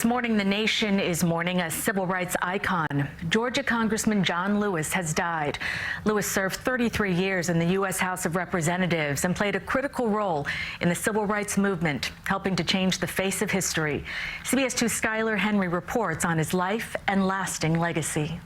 This morning, the nation is mourning a civil rights icon. Georgia Congressman John Lewis has died. Lewis served 33 years in the U.S. House of Representatives and played a critical role in the civil rights movement, helping to change the face of history. CBS 2's Skylar Henry reports on his life and lasting legacy.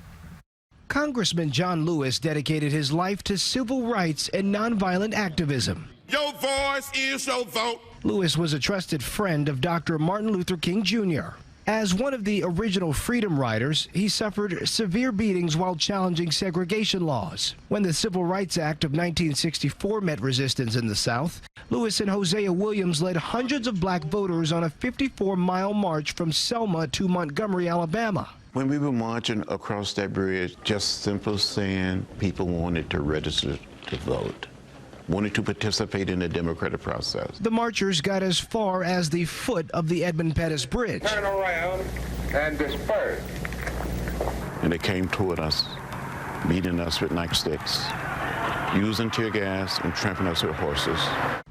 Congressman John Lewis dedicated his life to civil rights and nonviolent activism. Your voice is your vote. Lewis was a trusted friend of Dr. Martin Luther King Jr. As one of the original Freedom Riders, he suffered severe beatings while challenging segregation laws. When the Civil Rights Act of 1964 met resistance in the South, Lewis and Hosea Williams led hundreds of black voters on a 54-mile march from Selma to Montgomery, Alabama. When we were marching across that bridge, just simple saying people wanted to register to vote, wanted to participate in the democratic process. The marchers got as far as the foot of the Edmund Pettus Bridge. Turn around and disperse. And they came toward us, beating us with nightsticks, using tear gas and trampling us with horses.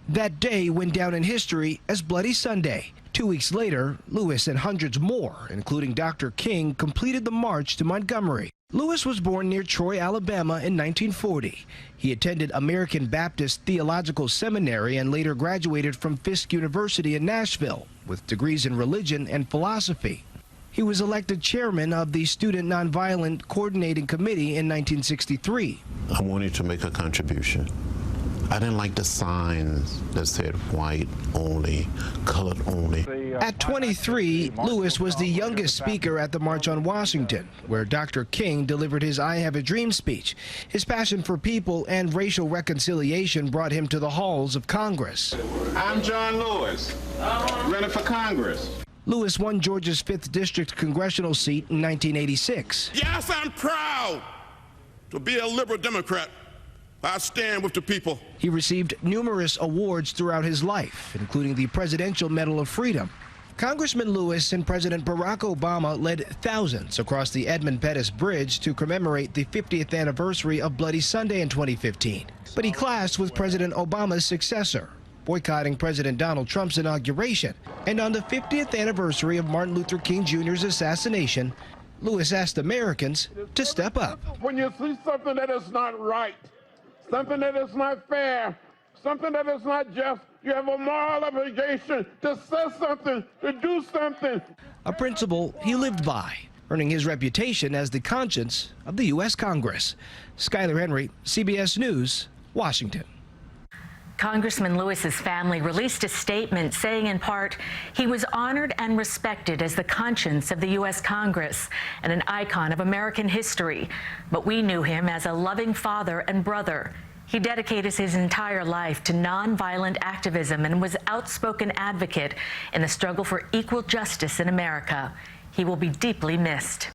That day went down in history as Bloody Sunday. 2 weeks later, Lewis and hundreds more, including Dr. King, completed the march to Montgomery. Lewis was born near Troy, Alabama in 1940. He attended American Baptist Theological Seminary and later graduated from Fisk University in Nashville with degrees in religion and philosophy. He was elected chairman of the Student Nonviolent Coordinating Committee in 1963. I wanted to make a contribution. I didn't like the signs that said white only, colored only. At 23, Lewis was the youngest speaker at the March on Washington, where Dr. King delivered his I Have a Dream speech. His passion for people and racial reconciliation brought him to the halls of Congress. I'm John Lewis, running for Congress. Lewis won Georgia's 5th District congressional seat in 1986. Yes, I'm proud to be a liberal Democrat. I stand with the people. He received numerous awards throughout his life, including the Presidential Medal of Freedom. Congressman Lewis and President Barack Obama led thousands across the Edmund Pettus Bridge to commemorate the 50th anniversary of Bloody Sunday in 2015. But he clashed with President Obama's successor, boycotting President Donald Trump's inauguration. And on the 50th anniversary of Martin Luther King Jr.'s assassination, Lewis asked Americans to step up. When you see something that is not right, something that is not fair, something that is not just, you have a moral obligation to say something, to do something. A principle he lived by, earning his reputation as the conscience of the U.S. Congress. Skylar Henry, CBS News, Washington. Congressman Lewis's family released a statement saying in part, he was honored and respected as the conscience of the U.S. Congress and an icon of American history. But we knew him as a loving father and brother. He dedicated his entire life to nonviolent activism and was an outspoken advocate in the struggle for equal justice in America. He will be deeply missed.